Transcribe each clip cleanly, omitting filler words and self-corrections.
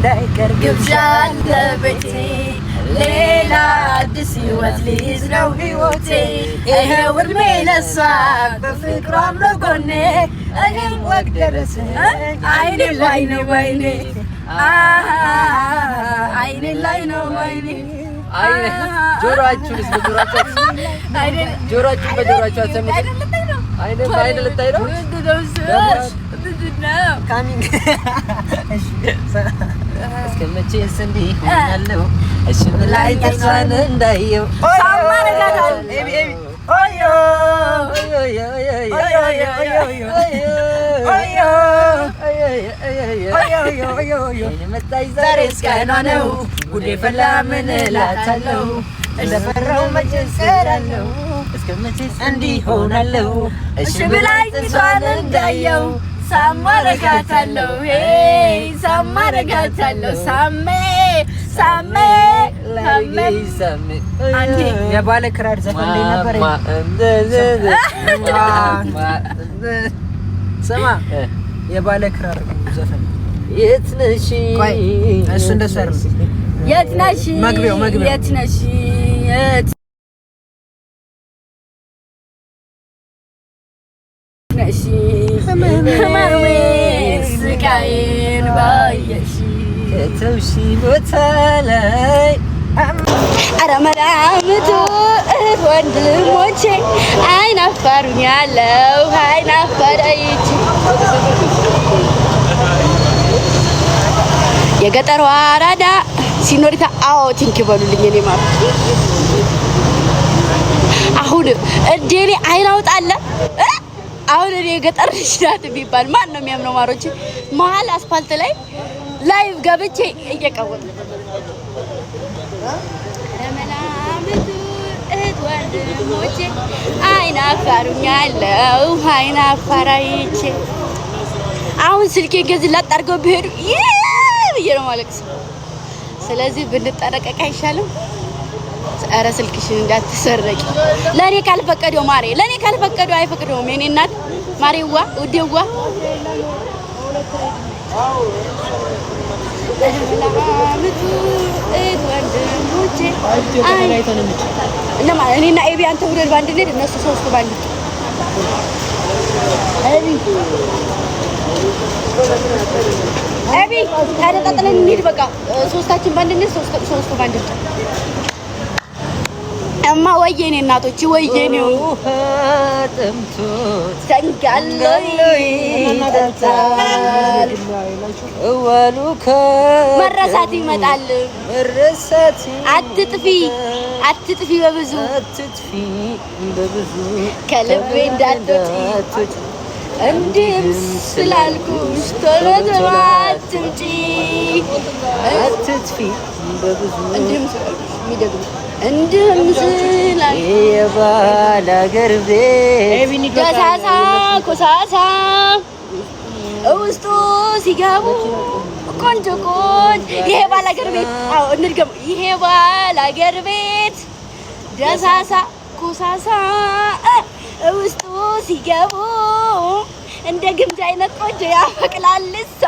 እንዳይቀር ግብዣ ለቤቴ ሌላ አዲስ ህይወት ልይዝ ነው ህይወቴ ይሄው እድሜ ለሷ በፍቅሯም ነው ጎኔ እኔም ወግ ደረሰኝ አይኔ ላይ ነው ወይኔ አይኔ ላይ ነው ወይኔ አይኔ ጆሮአችሁንስ በጆሮአችሁ አይኔ ጆሮአችሁ በጆሮአችሁ አሰሙት አይኔ ባይኔ ልታይ ነው ካሚንግ እስከመቼስ እንዲህ ሆኛለሁ እሺ ብላኝ ተስፋን እንዳየው ሳማረጋታል ኤቢ ኦዮ ኦዮ ኦዮ መጣይ ዛሬ እስካሁን ነው ጉዴ ፈላ ምን እላታለሁ እንደፈራው መቼ እሰራለሁ እስከመቼስ እንዲህ ሆናለሁ እሺ ብላኝ ተስፋን እንዳየው ሳማረጋታለሁ ሳማረጋታለሁ ሳሜ አንዴ የባለ ክራር ዘፈን ላይ ነበር ሰማ የባለ ክራር ዘፈን የት ነሽ እሱ እንደሰር የት ነሽ መግቢያው የት ነሽ የት ነሽ ህመሜ ስቃዬን ባየሽ ከተውሺ ቦታ ላይ ኧረ መላምቱ እህት ወንድሞቼ አይናፋሩኛለሁ አይናፋራይች የገጠሯ አራዳ ሲኖሪታ አዎ ቲንክ በሉልኝ እኔ ማለት አሁን እዴኔ አይናውጣለ አሁን እኔ የገጠር ልጅ ናት ቢባል ማን ነው የሚያምነው ማሮቼ መሀል አስፋልት ላይ ላይቭ ገብቼ እየቀወጥኩ ለመላምቱ እህት ወንድሞቼ አይናፋሩኛለሁ አይናፋራይቼ አሁን ስልኬን ከዚህ ላጥ አድርገው ቢሄዱ ብዬ ነው ማለቅስ ስለዚህ ብንጠነቀቅ አይሻልም ኧረ ስልክሽን እንዳትሰረቂ ለኔ ካልፈቀደው ማሬ ለኔ ካልፈቀደው አይፈቅደውም የኔ እናት ማሬዋ ውዴዋ ለመላምቱ እህት ወንድሞቼ እኔና ኤቢ አንተ ውደድ ባንድ እንሂድ እነሱ ሶስቱ ባንድ ኤቢ ታደጣጥለን እንሂድ በቃ ሶስታችን ባንድ እንሂድ ሶስቱ ባንድ እማ ወየኔ እናቶች ወየኔው ጥምቶት ተንጋሎይ ተንታል እወሉ መረሳት ይመጣል መረሳት አትጥፊ በብዙ ከልቤ እንዳትወጪ እንዲህም ስላልኩሽ ቶሎ ቶሎ አትምጪ አትጥፊ በብዙ እንዲህም ስላልኩሽ የሚደግም እንዲህም ስላልኩሽ የባል አገር ቤት ደሳሳ ኮሳሳ ውስጡ ሲገቡ ቆንጆ ይሄ ባል አገር ቤት አዎ እንድገም ይሄ ባል አገር ቤት ደሳሳ ኮሳሳ ውስጡ ሲገቡ እንደ ግምጃ አይነት ቆንጆ ያፈቅላልሳ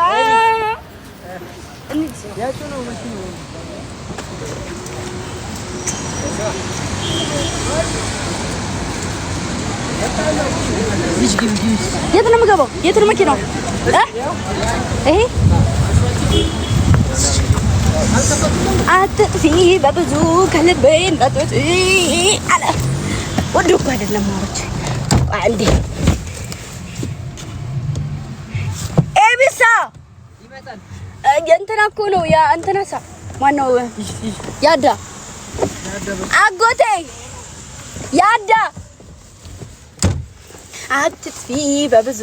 የት ነው የምገባው? የት ነው መኪናው? ይሄ አትጥፊ በብዙ ከልቤ እንዳትወጪ አለ ወደ እኮ አይደለም ማሮች አንዴ ኤቢሳ ይመጣል እንትና እኮ ነው ያ እንትናሳ ማነው ያዳ አጎቴ ያዳ አትጥፊ በብዙ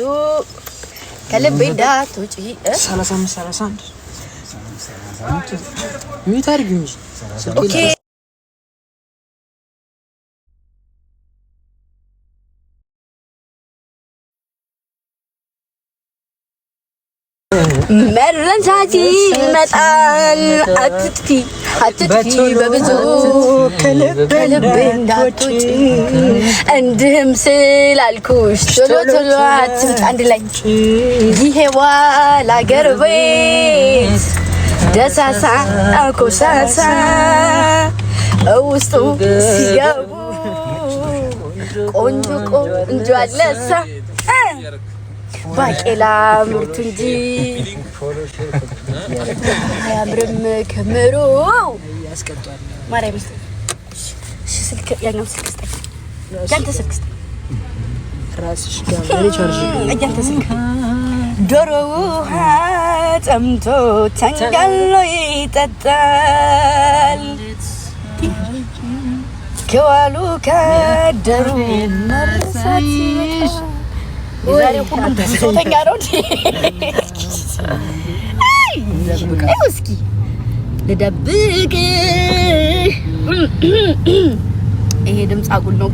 ከልቤ እንዳትወጪ 35 ሚዩት አድርጊ እንጂ ኦኬ መረሳት ይመጣል አትጥፊ በብዙ ከልቤ እንዳትወጪ እንድህም ስላልኩሽ ቶሎ ቶሎ አትምጪ አንድ ላይ ይሄ ዋል አገር ቤት ደሳሳ አኮሳሳ ውስጡ ሲገቡ ቆንጆ ቆንጆ አለሳ ባቄላ ምርቱ እንጂ አያምርም ክምሩ ማርያም። እሺ ስልክ ያኛው ስልክ ስጠኝ፣ ያንተ ስልክ ስጠኝ ራስሽ ጋር ሪቻርጅ ያንተ ስልክ። ዶሮ ውሃ ጠምቶ ተንጋሎ ይጠጣል ከዋሉ ካደሩ መርሳት ዛሬ ሁሉም ተሶተኛ ነው እንዴ? አይ እስኪ ልደብቅ። ይሄ ድምፅ አጉል ነው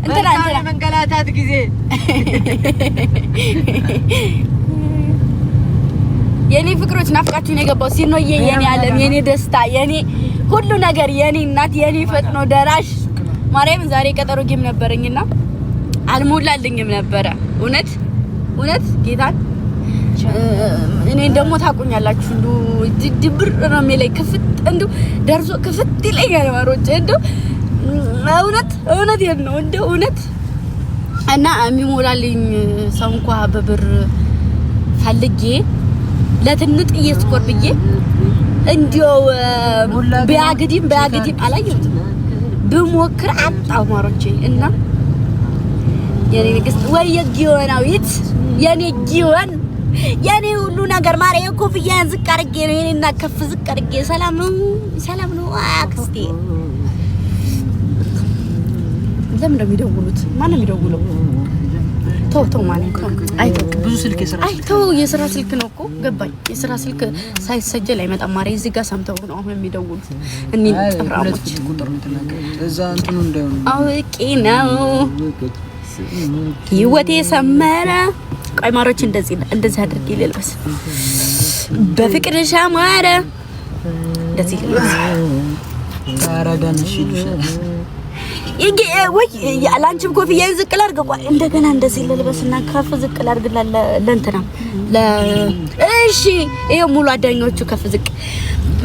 እንትና መንገላታት ጊዜ የኔ ፍቅሮች ናፍቃችሁ ነው የገባው። ሲኖዬ የኔ ዓለም የኔ ደስታ የኔ ሁሉ ነገር የኔ እናት የኔ ፈጥኖ ደራሽ ማርያም ዛሬ ቀጠሮ ጌም ነበረኝና አልሞላልኝም ነበረ። እውነት ጌታን እኔ ደግሞ ታቁኛላችሁ እንዱ ድብር ነው የሚለኝ ክፍት እንዱ ደርሶ ክፍት ይለኛል ማሮች እንዱ እውነት ነው እንዱ እውነት እና የሚሞላልኝ ሰው እንኳን በብር ፈልጌ ለትንጥ እየስቆር ብዬ እንዲው ቢያግዲም አላየሁትም ብሞክር አጣው ማሮቼ እና የኔ ንግስት ወይ የጊዮናዊት የኔ ጊዮን የኔ ሁሉ ነገር ማርያም ኮፍያን ዝቅ አድርጌ ነው የኔና ከፍ ዝቅ አድርጌ ሰላም ነው አክስቴ። ለምን እንደሚደውሉት ማን የሚደውለው? ተው ማለት ነው። ብዙ ስልክ የስራ ስልክ ነው እኮ ገባኝ። የስራ ስልክ ሳይሰጀል አይመጣም ማርያም። እዚህ ጋር ሰምተው ነው አሁን የሚደውሉት። እኔ ጥፍራሞች ቁጥር ነው ተናገር እዛ እንትኑ እንዳይሆን አውቄ ነው ህይወቴ ሰመረ። ቆይ ማሮች እንደዚህ አድርጌ ልልበስ በፍቅርሽ አማረ እንደዚህ ልልበስ ታራዳንሽ ይሉሻል ወይ ያላንቺም ኮፍያዬን ዝቅ ላድርግ። ቆይ እንደገና እንደዚህ ልልበስና ከፍ ዝቅ ላድርግ ለእንትና እሺ ይሄው ሙሉ አዳኞቹ ከፍ ዝቅ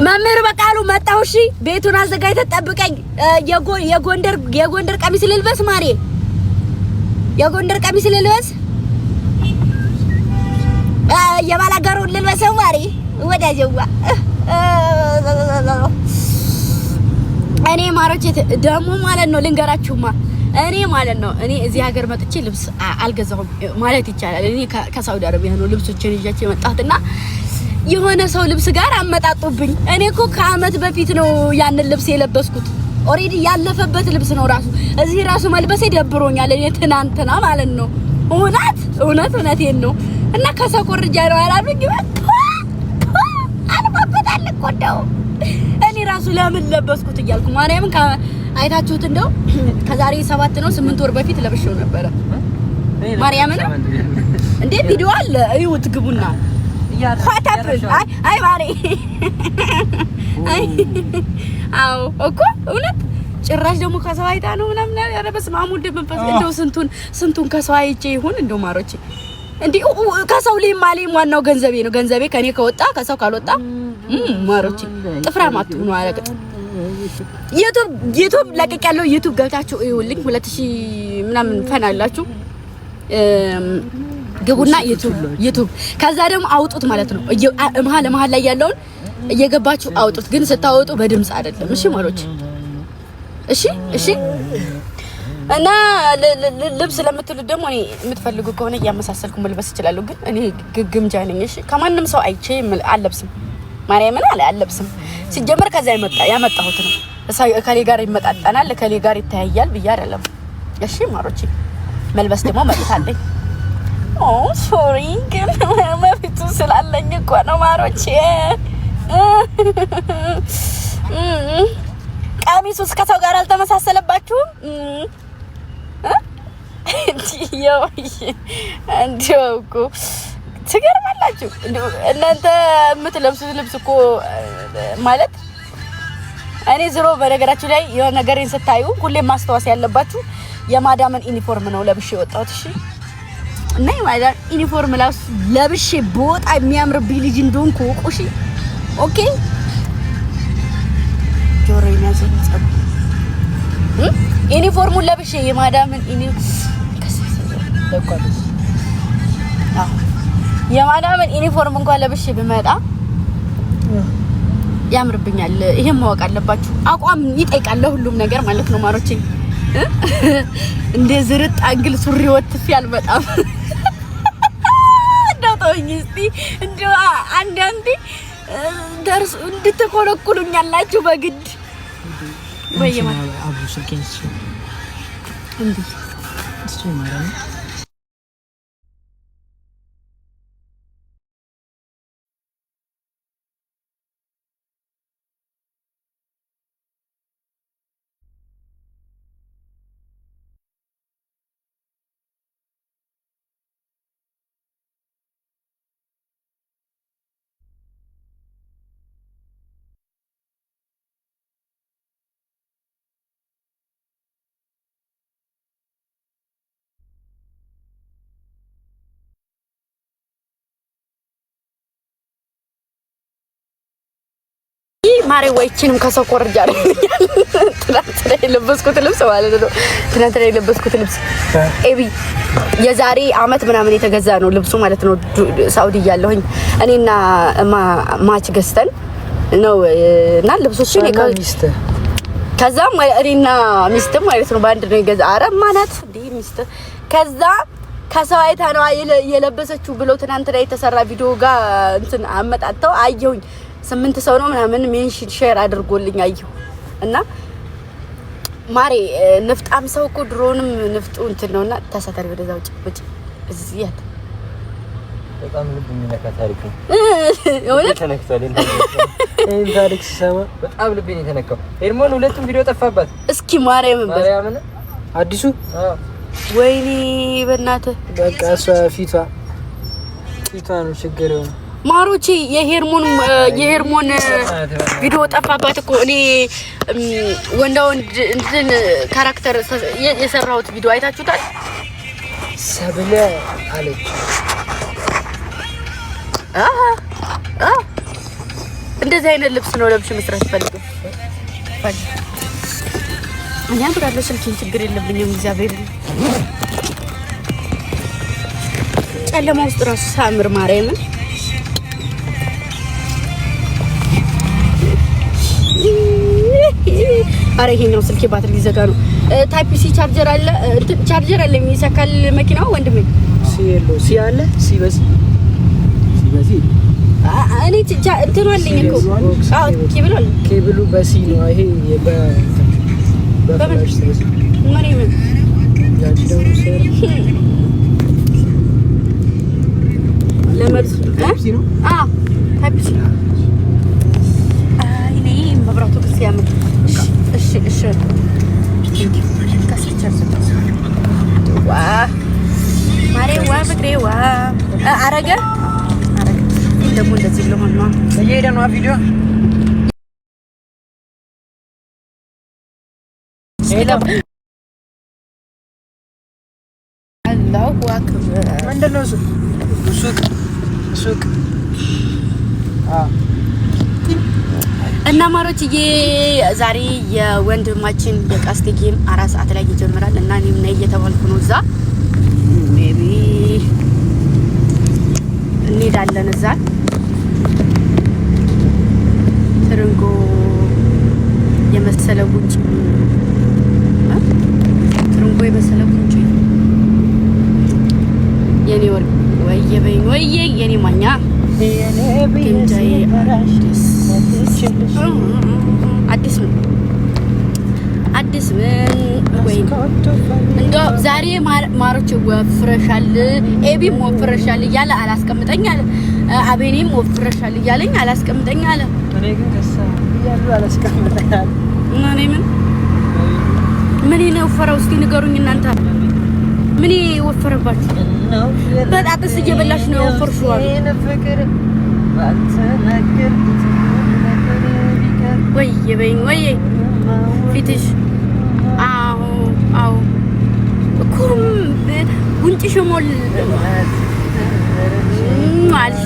መምህር በቃሉ መጣሁ። እሺ ቤቱን አዘጋጅተህ ጠብቀኝ። የጎንደር ቀሚስ ልልበስ ማሬ የጎንደር ቀሚስ ልልበስ የባላጋሩን ልልበሰው ማሬ ወዳጀዋ እኔ ማሮቼ ደሞ ማለት ነው ልንገራችሁማ እኔ እዚህ ሀገር መጥቼ ልብስ አልገዛሁም ማለት ይቻላል። እኔ ከሳውዲ አረቢያ ነው ልብሶችን ይዤ መጣሁትና የሆነ ሰው ልብስ ጋር አመጣጡብኝ። እኔ እኮ ከአመት በፊት ነው ያንን ልብስ የለበስኩት። ኦሬዲ ያለፈበት ልብስ ነው ራሱ እዚህ ራሱ መልበሴ ደብሮኛል። እኔ ትናንትና ማለት ነው እውነቴን ነው እና ከሰው ቆርጃ ነው አላሉኝ። አልባበታል እኮ እንደው እኔ ራሱ ለምን ለበስኩት እያልኩ ማርያምን አይታችሁት እንደው ከዛሬ 7 ነው 8 ወር በፊት ለብሼው ነበረ። ማርያምን እንዴ ቪዲዮ አለ እዩት ግቡና ፋታፕል አይ ማሪ አው እኮ እውነት ጭራሽ ደግሞ ከሰው አይታ ነው ምናምን ያረበስ ማሙድ መንፈስ እንደው ስንቱን ከሰው አይቼ ይሁን እንደው ማሮቼ እንዴ ከሰው ሊማሊም ዋናው ገንዘቤ ነው። ገንዘቤ ከኔ ከወጣ ከሰው ካልወጣ ማሮቼ ጥፍራም አትሁኑ አለቀጥ። ዩቲዩብ ለቀቂያለሁ። ዩቲዩብ ገብታችሁ እዩልኝ 2000 ምናምን ፈናላችሁ ግቡና ዩቲዩብ ከዛ ደግሞ አውጡት ማለት ነው። መሀል ላይ ያለውን እየገባችሁ አውጡት። ግን ስታወጡ በድምጽ አይደለም። እሺ ማሮቼ እሺ እና ልብስ ለምትሉ ደግሞ እኔ የምትፈልጉ ከሆነ እያመሳሰልኩ መልበስ እችላለሁ። ግን እኔ ግምጃ ነኝ። እሺ ከማንም ሰው አይቼ አልለብስም። ማርያምን አልለብስም። ሲጀመር ከዛ ያመጣሁት ነው። ከሌ ጋር ይመጣጣናል ከሌ ጋር ይተያያል ብዬ አይደለም። እሺ ማሮቼ መልበስ ደግሞ መልታለኝ። ሶሪ ግን መብቱ ስላለኝ እኮ ነው ማሮቼ። ቀሚሱስ ከሰው ጋር አልተመሳሰለባችሁም? እንዲያው እኮ ትገርማላችሁ። እናንተ የምትለብሱት ልብስ እኮ ማለት እኔ ዝሮ በነገራችሁ ላይ የሆነ ነገርን ስታዩ ሁሌም ማስተዋወስ ያለባችሁ የማዳምን ዩኒፎርም ነው ለብሼ የወጣሁት። እሺ እና የማዳም ዩኒፎርም ለብሼ በወጣ የሚያምርብኝ ልጅ እንደሆንኩ እሺ ኦኬ ጆሮ የሚያዘኝ ጸብ ዩኒፎርሙን ለብሼ የማዳምን የማዳምን ዩኒፎርም እንኳን ለብሼ ብመጣ ያምርብኛል። ይሄን ማወቅ አለባችሁ። አቋም ይጠይቃል ሁሉም ነገር ማለት ነው ማሮቼ። እንደ ዝርጥ አንግል ሱሪ ወጥፍ ያልመጣም እንደውኝ እስቲ እንደው አንዳንዴ ደርስ እንድትኮለኩሉኛላችሁ በግድ ወይማ አቡ ስልኬንስ እንዴ እሱ ማለት ማሬ ወይችንም ከሰው ቆርጃለሁ። ትናንትና የለበስኩት ልብስ ማለት ነው። ትናንትና የለበስኩት ልብስ ኤቢ የዛሬ አመት ምናምን የተገዛ ነው ልብሱ ማለት ነው። ሳውዲ ያለሁኝ እኔና ማች ገዝተን ነው እና ልብሶችን ከዛም እኔና ሚስትም ማለት ነው በአንድ ነው የገዛ። ኧረ ማናት እንዴ ሚስት ከዛ ከሰው አይታ ነው የለበሰችው ብለው ትናንትና የተሰራ ቪዲዮ ጋር እንትን አመጣጣው አየሁኝ። 8 ሰው ነው ምናምን ሜንሽን ሼር አድርጎልኝ አየሁ እና ማሬ ንፍጣም ሰው እኮ ድሮንም ንፍጡ እንትን ነውና ተሳታሪ ወደዛ ውጭ እዚህ ያለ በጣም ልብ የሚነካ ታሪክ ነው። ወለ ተነክቷል እንዴ ታሪክ ሲሰማ በጣም ልብ የተነካው ሄርሞን ሁለቱም ቪዲዮ ጠፋባት። እስኪ ማርያምን አዲሱ ወይኔ በእናትህ በቃ እሷ ፊቷ ነው ችግር ነው ማሮቼ የሄርሞን ቪዲዮ ጠፋባት እኮ እኔ ወንድ እንትን ካራክተር የሰራሁት ቪዲዮ አይታችሁታል። ሰብለ አለች እንደዚህ አይነት ልብስ ነው ለብሽ መስራት ፈልገው እኔ አምራለሁ። ስልኬን ችግር የለብኝም እግዚአብሔር ጨለማ ውስጥ ራሱ ሳምር ማርያምን አረ ይሄኛው ስልኬ ባትሪ ሊዘጋ ነው። ታይፕ ሲ ቻርጀር አለ ቻርጀር አለ የሚሰካል መኪናው ወንድሜ ሲ አለ ሲበዚ እኔ እንትኑ አለኝ እኮ አዎ ኬብሉ በሲ ነው። ይሄ በፍላሽ ሲበዚ ማሪ ምን ያቺ ደግሞ ሴር ለመርስ ታይፕ ሲ ነው። ታይፕ ሲ አይኔ መብራቱ ከስ ያምር እሺ ዋ ማሬዋ በግሬዋ አረገ ደግሞ እንደዚህ ለሆነ ነው እየሄደ ነው ቪዲዮ አላሁ አክበር ምንድነው ሱቅ እና ማሮችዬ ዛሬ የወንድማችን የቃስቴ ጌም 4 ሰዓት ላይ ይጀምራል እና እኔም ነይ እየተባልኩ ነው። እዛ ሜቢ እንሄዳለን። እዛ ትርንጎ የመሰለ ጉንጭ ትርንጎ የመሰለ ጉንጭ የኔ ወርቅ ወይዬ በይኝ ወይዬ የኔ ማኛ ግንጃዬ አዲስ ምን ወይ እንደው ዛሬ ማሮች ወፍረሻል ኤቢም ወፍረሻል እያለ አላስቀምጠኝ አለ። አቤኔም ወፍረሻል እያለኝ አላስቀምጠኝ አለ። እኔ ግን ከሳ ይያሉ አላስቀምጠኝ አለ። እኔ ምን ነው ወፈረው? እስቲ ንገሩኝ እናንተ ምን ወፈረባችሁ? በጣጥስ እየበላሽ ነው ወፈርሽው አለ። ወይ የበይኝ ወይ ፊትሽ አዎ እኮ ጉንጭሽ ሞል ማልሽ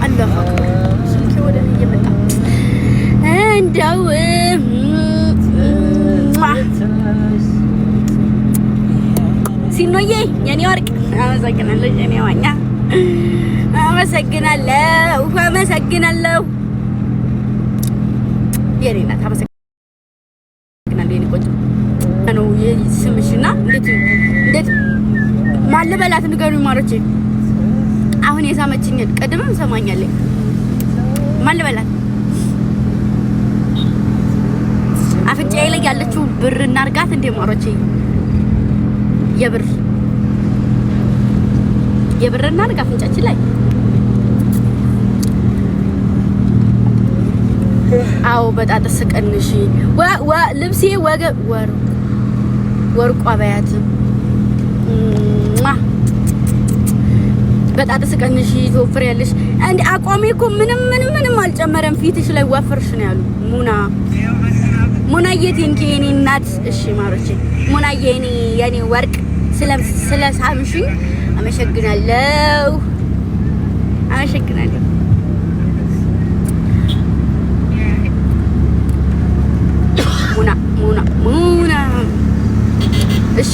አላህ ስልኬ ወደ እኔ እየመጣ እንደው ሲኖዬ የኔ ወርቅ አመሰግናለሁ። የኔ ዋኛ አመሰግናለሁ። የኔ እናት አመሰግናለሁ። የኔ ቆንጆ ነው ስምሽና እንዴት ማን ልበላት ንገሩኝ ማሮቼ። አሁን የሳመችኝን ቀድመም ሰማኛለኝ። ማን ልበላት? አፍንጫዬ ላይ ያለችው ብር እናርጋት እንደ ማሮቼ የብር እናርጋ አፍንጫችን ላይ። አዎ በጣጥስ ቀንሽ ልብሴ ወርቋ በያት በጣጥስ ቀንሽ ትወፍሪያለሽ። እንደ አቋሜ እኮ ምንም አልጨመረም። ፊትሽ ላይ ወፍርሽ ነው ያሉ ሙናዬ ቴንኪ የኔ እናት። እሺ ማሮቼ ሙናዬ የኔ ወርቅ ስለ ሳምሽኝ አመሰግናለሁ። ሙና እሺ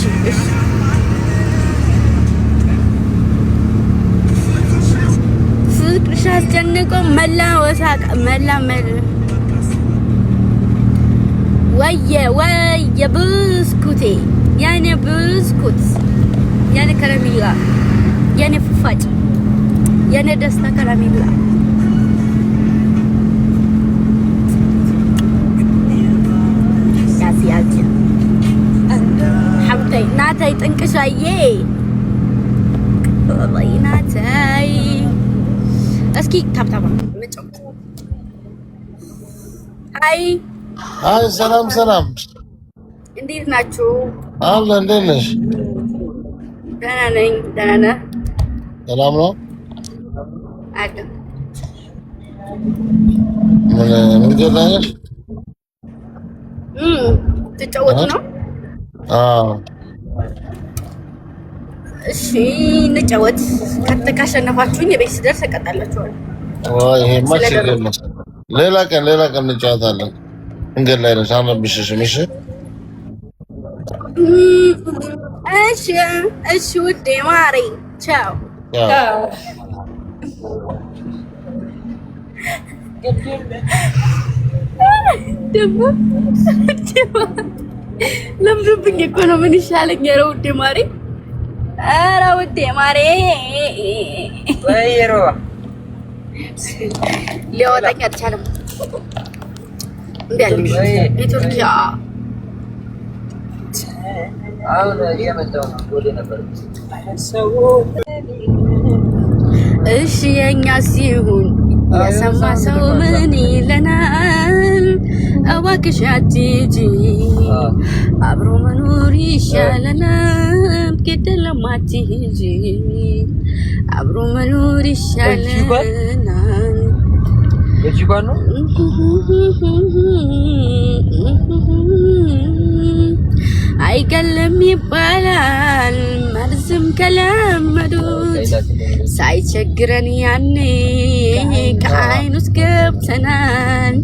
ፍቅርሽ አስጨንቆ መላወሳቅ ወየ ብስኩቴ የኔ ብስኩት የኔ ከረሜላ የኔ ፉፋጭ የኔ ደስታ ከረሜላ ያዝ ሐብታይ ናታይ ጥንቅሻዬ ወላሂ ናታይ። እስኪ ታብታባ መጫወት። አይ ሰላም እንዴት ናችሁ? አለ እንዴት ነሽ? ደህና ነኝ። ደህና ነህ? ሰላም ነው አለ። ምን ገላሽ? ትጫወቱ ነው? አዎ እሺ እንጫወት። ካሸነፋችሁኝ የቤት ስደርስ እቀጣላችኋለሁ። ይሄማ ችግር የለም። ሌላ ቀን እንጫወታለን። እንገድ ላይ ነው ሳምብሽሽም። እሺ ውዴ ማሪ ቻው። ደግሞ ለምዱብኝ እኮ ነው። ምን ይሻለኝ? ኧረ ውዴ ማሪ ወይሮ ሊያወጣኝ አልቻለም። እንዴ አለሽ ኢትዮጵያ አሁን እየመጣሁ ነው። ወደ ነበር እሺ የኛ ሲሆን የሰማ ሰው ምን ይለናል? እባክሽ አትሂጂ አብሮ መኖር ይሻለናል። ግድለም አትሂጂ አብሮ መኖር ይሻለናል። በጂጓን ነው አይገለም ይባላል መርዝም ከለመዱት ሳይቸግረን ያኔ ከአይን ውስጥ ገብተናል።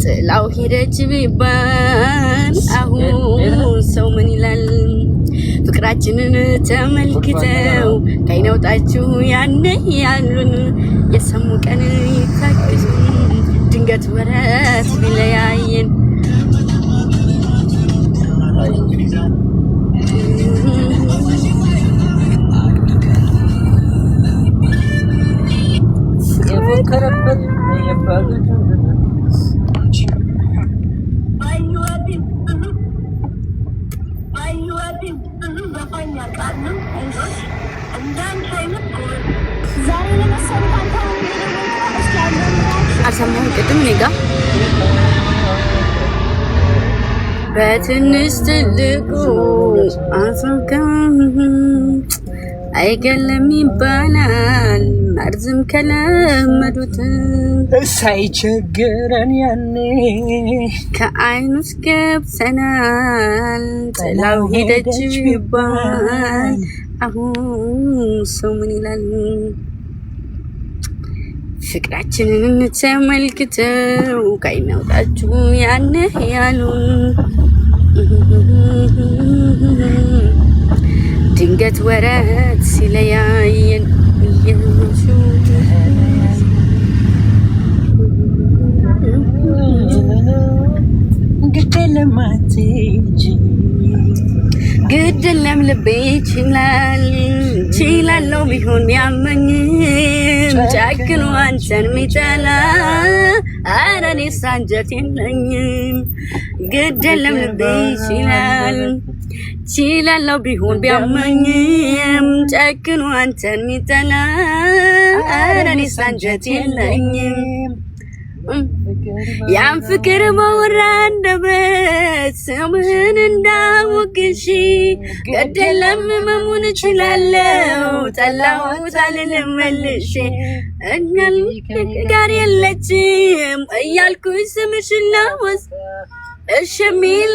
ጥላው ሄደች ቢባል አሁን ሰው ምን ይላል? ፍቅራችንን ተመልክተው ከይነውጣችሁ ያኔ ያሉን የሰሙ ቀን ይታክሱ ድንገት ወረት ቢለያየን አልሰማሁም ቅድም እኔ ጋ በትንሽ ትልቁ አፍሪካ አይገለም ይባላል መርዝም ከለመዱት ሳይቸግረን ያኔ ከአይኑስ ገብተናል ጥላው ሄደች ቢባል አሁን ሰው ምን ይላል ፍቅራችንን ተመልክተው ካይናውጣችሁ ያኔ ያሉን ድንገት ወረት ሲለያየን ግድለም ልቤ ችላለው ቢሆን ያመኝም ጨክኖ አንተን ሚጠላ ኧረ እኔስ አንጀት የለኝም ግድለም ልቤ ችላለው ቢሆን ቢያመኝም ጨክኖ አንተን ሚጠላ ኧረ እኔስ አንጀት የለኝም ያን ፍቅር በወራ አንደበት ስምህን እንዳወቅሽ ገደለም መሙን እችላለሁ ጠላሁት አልልም መልሼ እኛል ጋር የለችም እያልኩኝ ስምሽን ላወስ እሺ የሚል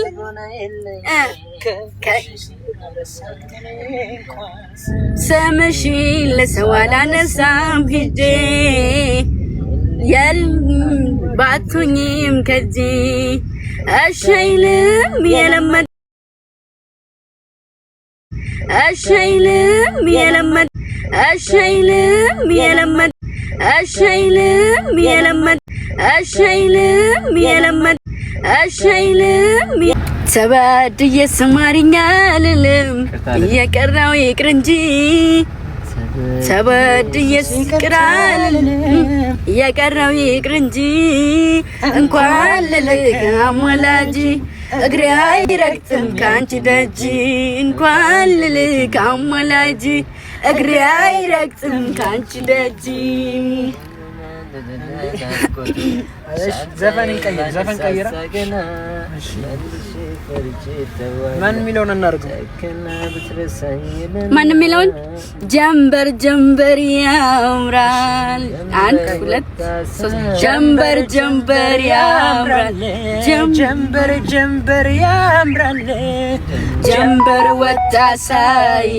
ስምሽን ለሰው አላነሳም ሂጄ ባቱኝም ከዚህ አሻይልም ተበድዬ ስማሪኛ አልልም የቀረው ይቅር እንጂ ተበድዬ ስቅራል የቀረው ይቅር እንጂ እንኳን ልልክ አሞላጂ እግሬ አይረግጥም ካንቺ ደጅ እንኳን ልልክ አሞላጂ እግሬ አይረግጥም ካንቺ ደጅ ዘፈን ቀይራ ማን የሚለውን እናድርገው ማን የሚለውን ጀንበር ጀንበር ያምራል አንድ ሁለት ሶስት ጀንበር ጀንበር ያምራል ጀንበር ጀንበር ያምራል ጀንበር ወጣ ሳይ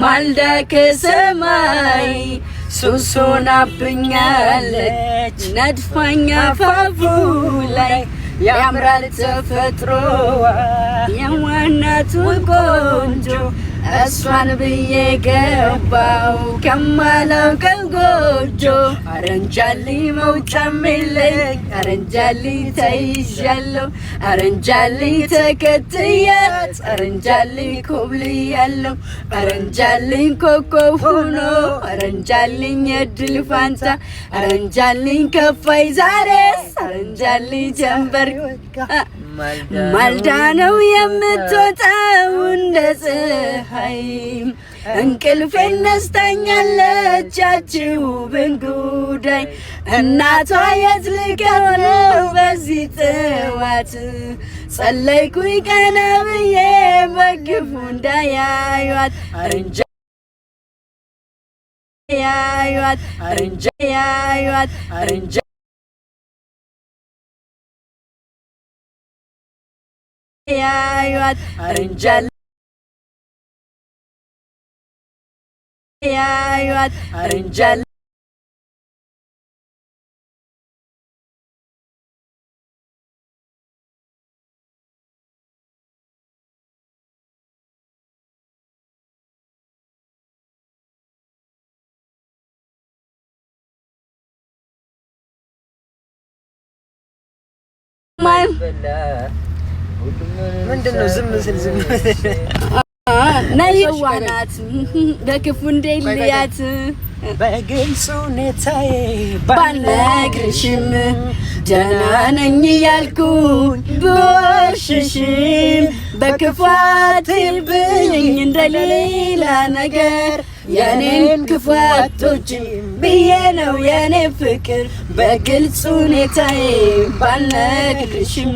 ማልዳ ከሰማይ ሱሶናብኛለች ነድፋኛ ፋፉ ላይ ያምራል ተፈጥሮዋ የዋናቱ ቆንጆ እሷን ብዬ ገባው ከማላውቀው ጎጆ አረንጃሊ መውጫም የለኝ አረንጃሊ ተይዣለሁ አረንጃሊ ተከትያት አረንጃሊ ኮብልያለሁ አረንጃሊ ኮከብ ሆኖ አረንጃሊ የድል ፋንታ አረንጃሊ ከፋይ ዛሬስ አረንጃሊ ጀንበር ማልዳ ነው የምትወጣው እንደ ፀሐይ እንቅልፌን ነስታኛለች ያቺው ብንጉዳይ እናቷ የት ልቀር ነው በዚህ ጥዋት ጸለይኩኝ ቀና ብዬ በግፉ እንዳያዩት አረንጃ አረንጃሊ ምንድነው ዝም ነይዋናት በክፉ እንደልያት በግልጽ ሁኔታዬ ባልነግርሽም ደህና ነኝ ያልኩኝ ብወሽሽም በክፋት ይብኝ እንደሌላ ነገር የኔን ክፋቶች ብዬ ነው የኔ ፍቅር በግልጽ ሁኔታዬ ባልነግርሽም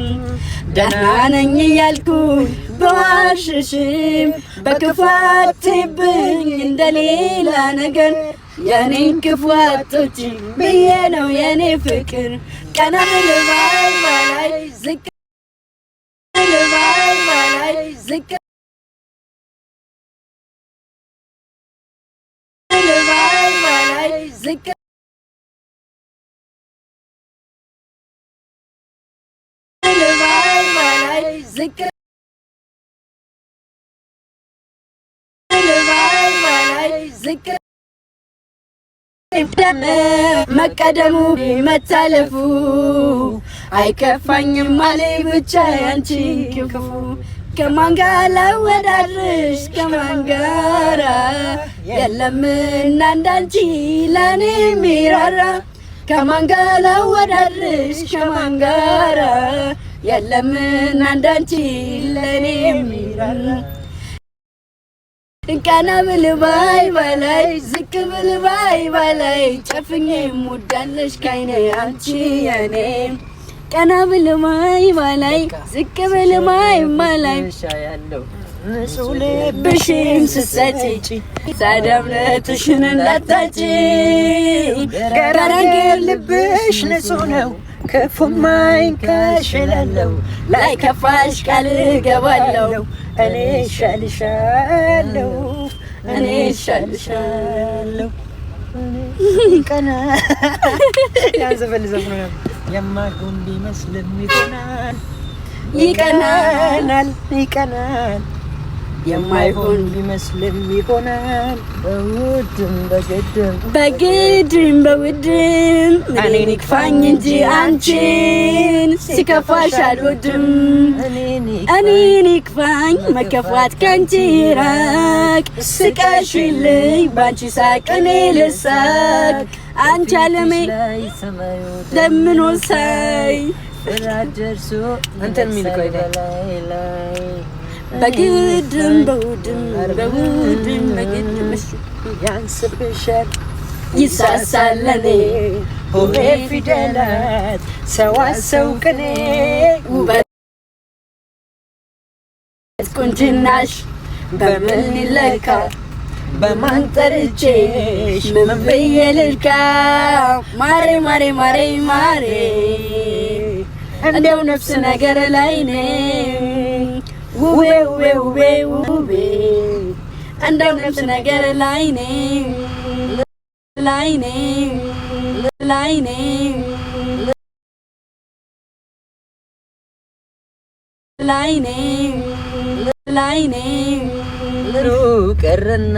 ደህና ነኝ እያልኩኝ በዋሽሽም በክፋትብኝ እንደሌላ ነገር የኔን ክፋቶች ብዬ ነው የኔ ፍቅር ቀና ልባይ በላይ ዝቅ ልባይ በላይ ዝቅ ልባይ በላይ ዝቅ ልባይ በላይ ዝቅ ልባይ በላይ ዝቅ መቀደሙ መታለፉ አይከፋኝም ማለት ብቻ ያንቺ ክፉ ከማን ጋር ላወዳድርሽ ከማን ጋር የለምና እንዳንቺ ለኔ የሚራራ ከማን ጋር ላወዳድርሽ ከማን ጋር የለምና እንዳንቺ ለኔ የሚራራ ቀና ብል ባይ በላይ ዝቅ ብል ባይ በላይ ጨፍኜ ሙዳለሽ ካይኔ አንቺ የኔ ቀና ብል ባይ በላይ ዝቅ ብል ባይ በላይ ንጹህ ልብሽን ስትሰጪ ሳዳምነትሽን እንዳታጪ ገራገር ልብሽ ንጹህ ነው ክፉም አይንካሽላለው ላይ ከፋሽ ቃል እገባለሁ እኔ እሻልሻለሁ እኔ እሻልሻለሁ ቀና ያዘፈልዘፍ ነው የማይሆን ቢመስልም ይሆናል ይቀናል ይቀናል የማይሆን ቢመስልም ይሆናል በውድም በግድም በግድም በውድም እኔን ይክፋኝ እንጂ አንቺን ሲከፋሽ አልወድም እኔን ይክፋኝ መከፋት ከአንቺ ይራቅ ስቀሽልኝ ባንቺ ሳቅ እኔ ልሳቅ አንቺ አለሜ ለምኖ ሳይ ፍራደርሶ አንተን ሚልቆይ ላይ በግድም በውድም በውድም በግድም ያንስብሻል ይሳሳል ለኔ ሆሄ ፊደላት ሰዋሰው ቅኔ ውበት ቁንጅናሽ በምን ይለካ በማን ጠርቼሽ ምን ብዬ ልልካ ማሬ ማሬ ማሬ ማሬ እንደው ነፍስ ነገር ላይ ነኝ ውቤ ውቤ ውቤ ውቤ እንደው ነፍስ ነገር ላይ ነኝ ላይ ነኝ ላይ ነኝ ላይ ነኝ ላይ ነኝ ቀረና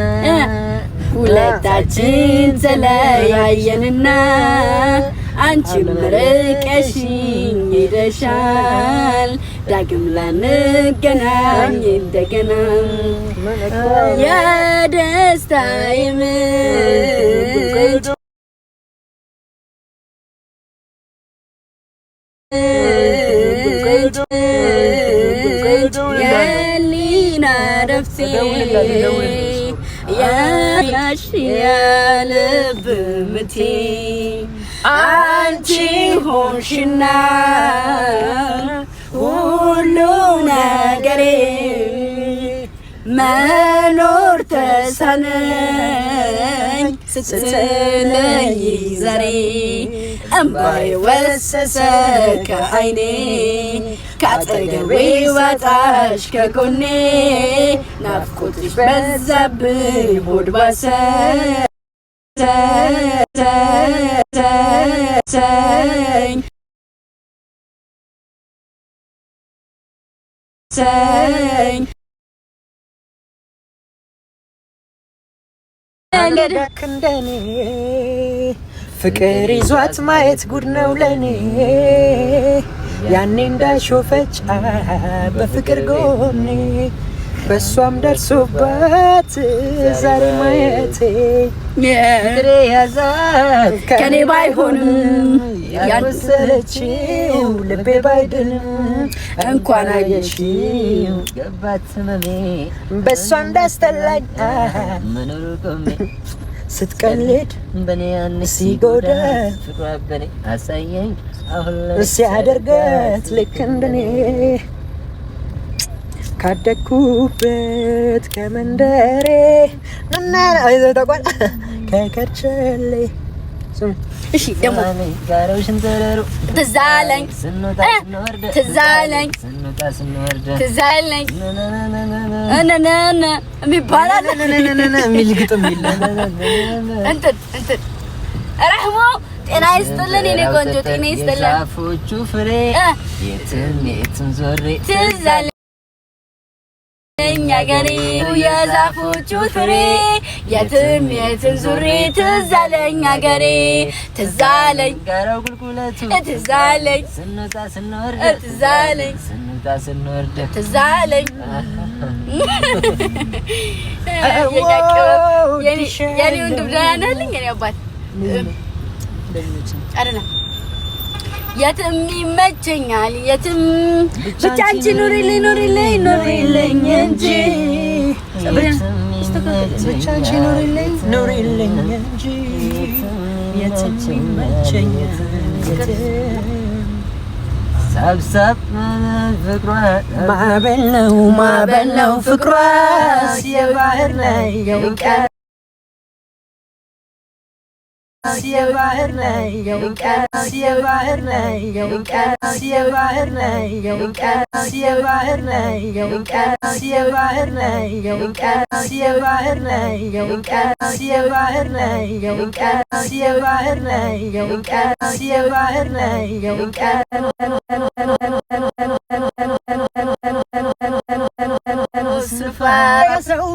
ሁለታችን ተለያየንና አንቺም ርቀሽኝ ሄደሻል ዳግም ላንገናኝ እንደገና የደስታዬ ምንጭ የህሊና ረፍቴ ያሽ የልብ ምቴ አንቺ ሆንሽና ሁሉ ነገሬ መኖር ተሳነኝ ስትለይ ዛሬ እምባዬ ወሰሰ ከዓይኔ ካጠገቤ ወጣሽ ከጎኔ ናፍቆትሽ በዛብኝ ሆድ ባሰ እንደኔ ፍቅር ይዟት ማየት ጉድ ነው ለኔ ያኔ እንዳሾፈች በፍቅር ጎኔ በሷም ደርሶባት ዛሬ ማየቴ ፍቅሬ ያዛት ከኔ ባይሆንም ያንሰለችው ልቤ ባይድንም እንኳን አየሽው ገባት መሜ በሷ እንዳስተላኝ መኖር ቆሜ ስትቀልድ በኔ ያን ሲጎዳ ፍቅሯ በኔ አሳየኝ ሲያደርጋት ልክ እንደኔ ካደኩበት ከመንደሬ አይዘታቋል ከከርቸሌ እሺ ደግሞ ትዝ አለኝ የሚባል አለ የሚል ግጥም እንትን ረህሞ ጤና ይስጥልን የኔ ቆንጆ ጤና ይስጥልን ዛፎቹ ፍሬ የትም ዞሬ ትዝ አለኝ አገሬ የዛፎቹ ፍሬ የትም ዞሬ ትዝ አለኝ አገሬ ትዝ አለኝ ጋራው ቁልቁለቱ ትዝ አለኝ ስንወጣ ስንወርድ ትዝ አለኝ ስንወጣ ስንወርድ ትዝ አለኝ የኔ ወንድም ደህና ነህ አለኝ የኔ አባት አይደለም የትም ይመቸኛል የትም ብቻ አንቺ ኑሪልኝ እንጂ ብቻ አንቺ ኑሪልኝ እንጂ የትም ይመቸኛል ሰብሰብ ፍቅሯ ማዕበል ነው ፍቅሯ የባህር ላይ የውቅያኖስ የባህር ላይ የውቅያኖስ የባህር ላይ የውቅያኖስ የባህር ላይ የውቅያኖስ የባህር ላይ የውቅያኖስ የባህር ላይ የውቅያኖስ የባህር ላይ የውቅያኖስ የባህር ላይ የውቅያኖስ የባህር ላይ የውቅያኖስ የባህር ላይ የውቅያኖስ ስፋት ሰው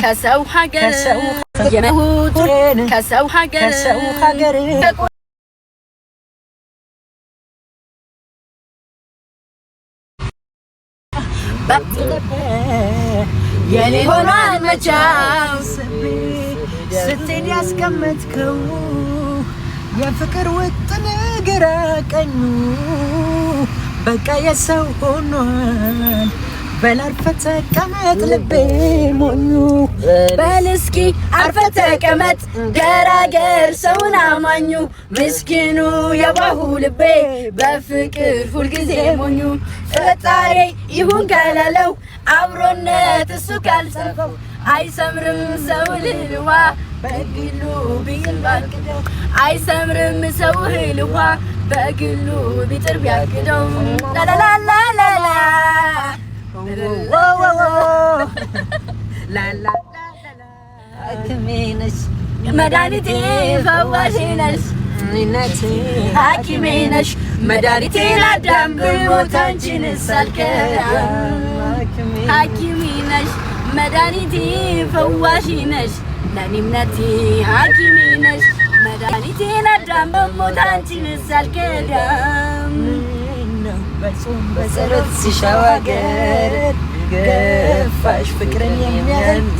ከሰው ሀገር ከሰው ሀገር የኔ ሆኗል መቻው ስትሄድ ያስቀመጥከው የፍቅር ውጥን ግራ ቀኙ በቃ የሰው ሆኗል በል አርፈህ ተቀመጥ ልቤ ሞኙ በል እስኪ አርፈህ ተቀመጥ ገራገር ሰውን አማኙ ምስኪኑ የዋሁ ልቤ በፍቅር ሁልጊዜ ሞኙ ፈጣሪ ይሁን ካላለው አብሮነት እሱ ካልሰፈው አይሰምርም ሰው ልልዋ በግሉ ቢጥር ቢያግደው አይሰምርም ሰው ልልዋ በግሉ ቢጥር ቢያግደው ላላላላላ ሐኪሜ ነሽ መድኃኒቴ ፈዋሼ ነሽ ሐኪሜ ነሽ መድኃኒቴ ላዳም ብሞት አንቺን ሳልከዳም ሐኪሜ ነሽ መድኃኒቴ ፈዋሼ ነሽ ለኔ እምነቴ ሐኪሜ ነሽ መድኃኒቴ ላዳም ብሞት አንቺን ሳልከዳም በጾም በጸሎት ሲሻዋገር ገፋሽ ፍቅርን የሚያንት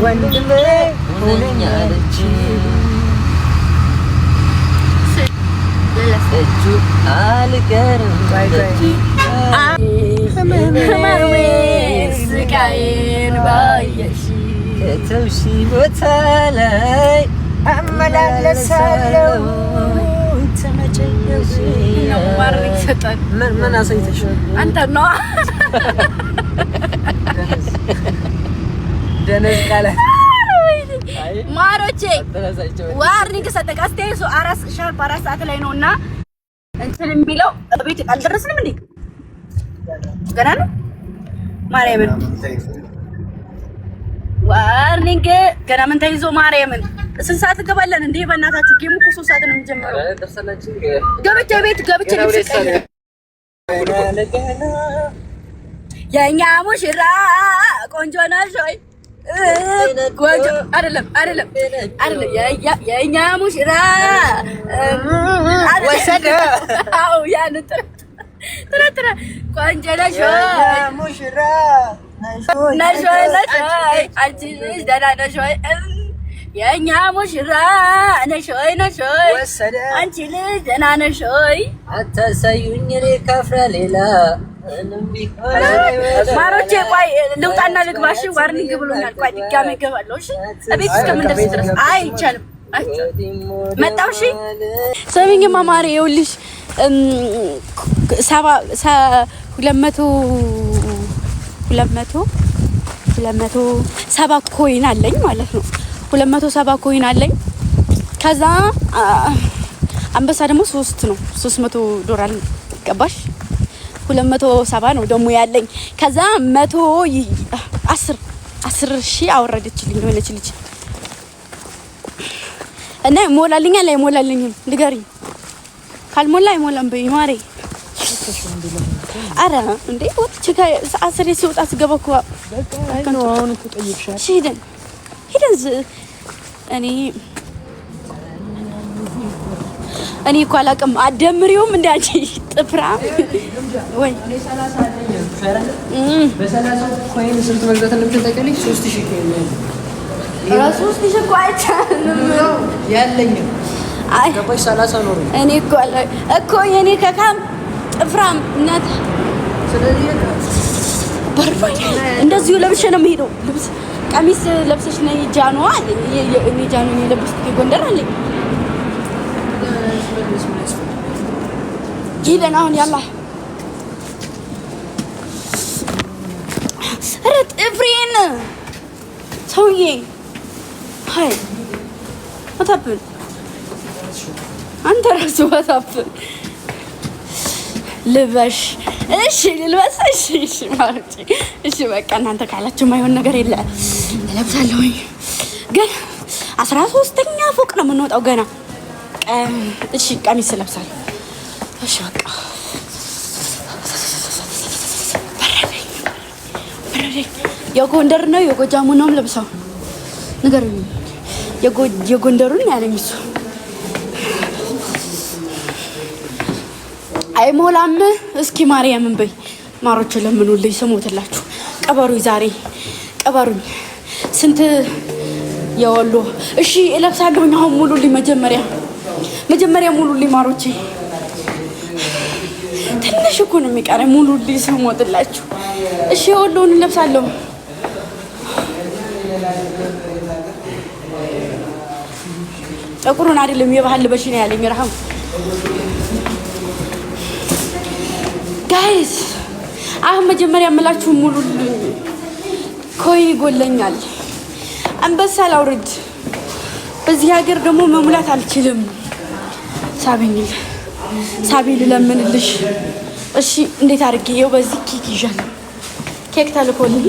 ወንድሜ ሆነኝ አለች እጁ አልቀርም ህመሜ ስቃዬን ባየሽ ከተውሺ ቦታ ላይ አመላለሳለሁ ተመጨኘሽ ምን አሳይተሽ አንተ ነው ደነዝ ቃለ ማሮቼ ዋርኒንግ ሰጠኝ። አስተያየቱ 4 ሰዓት ላይ ነውና እንትን የሚለው ቤት አልደረስንም እንዴ? ገና ነው። ማርያምን ዋርኒንግ ገና ምን ተይዞ ማርያምን ስንት ሰዓት እንገባለን እንዴ? በእናታችሁ ጌሙ እኮ 3 ሰዓት ነው የሚጀምረው። ገብቼ ቤት ገብቼ ልብስ የኛ ሙሽራ ቆንጆ ነሽ ወይ? ቆንጆ አይደለም የኛ ሙሽራ ወሰደ። አው ያን ትራ ቆንጆ ነሽ ወይ? ሙሽራ ነሽ ወይ? አንቺ ደህና ነሽ ወይ? የኛ ሙሽራ ነሽ ወይ? አንቺ ልጅ ደህና ነሽ ወይ? አታሳዩኝ እኔ ካፍራ ሌላ ማሮቼ ቆይ ልውጣና ልግባሽ። ዋርኒንግ ብሎኛል። ቆይ ድጋሜ እገባለሁ። እሺ እቤት እስከምንደርስ ድረስ አይቻልም። መጣሁ። እሺ ሰሚኝማ ማሬ ይኸውልሽ 270 ኮይን አለኝ ማለት ነው። 270 ኮይን አለኝ። ከዛ አንበሳ ደግሞ 3 ነው። $300 ገባሽ? 270 ነው ደግሞ ያለኝ። ከዛ 10 ሺህ አወረደችልኝ የሆነች ልጅ እና ሞላልኛል አይሞላልኝም ንገሪኝ። ካልሞላ አይሞላም በይ ማሬ። አረ እንዴ ወጥቼ ከ10 ሲወጣ ስገባ እኮ በቃ ነው። አሁን እኮ ጠይቅሻለሁ። ሂደን እኔ እኮ አላውቅም። አደምሪውም እንዳንቺ ጥፍራ ወይ በ30 ኮይን ስንት መግዛት እንደምትችል ታውቂያለሽ? 3000 ኮይን ነው። 3000 እኮ አይቻልም ያለኝ አይ ገባሽ? 30 ነው። እኔ እኮ የኔ ከካም ጥፍራም እናት። ስለዚህ እንደዚሁ ለብሼ ነው የምሄደው። ልብስ ቀሚስ ለብሰሽ ነይ ጃኖ አለኝ። እኔ ጃኖ የለበስኩት ጎንደር አለኝ። ሂደን አሁን ያላ ኧረ ጥፍሬን ሰውዬ ሀይ አታብን አንተ ራሱ አታብን ልበሽ። እሺ ልልበስ። እሺ ማለት እሺ በቃ እናንተ ካላችሁ የማይሆን ነገር የለ እለብሳለሁ። ግን 13ኛ ፎቅ ነው የምንወጣው ገና። እሺ ቀሚስ እለብሳለሁ። እሺ በቃ የጎንደር ነው የጎጃሙ ነው ለብሰው ንገሩኝ። የጎንደሩን ያለኝ እሱ አይሞላም። እስኪ ማርያምን በይ ማሮች ለምኑልኝ፣ ስሞትላችሁ ቀበሩኝ፣ ዛሬ ቀበሩኝ። ስንት የወሎ እሺ እለብሳለሁ። አሁን ሙሉልኝ፣ መጀመሪያ ሙሉልኝ ማሮቼ። ትንሽ እኮ ነው የሚቀረኝ ሙሉልኝ፣ ስሞትላችሁ። እሺ የወሎውን እለብሳለሁ። ጥቁሩን አይደለም የባህል ልበሽ ነው ያለኝ ረሃም ጋይስ። አሁን መጀመሪያ የምላችሁ ሙሉልኝ፣ ኮይን ይጎለኛል። አንበሳ ላውርድ። በዚህ ሀገር ደግሞ መሙላት አልችልም። ሳቢ ልለምንልሽ። እሺ እንዴት አድርጌ? ይኸው በዚህ ኬክ ይዣለሁ። ኬክ ተልኮልኝ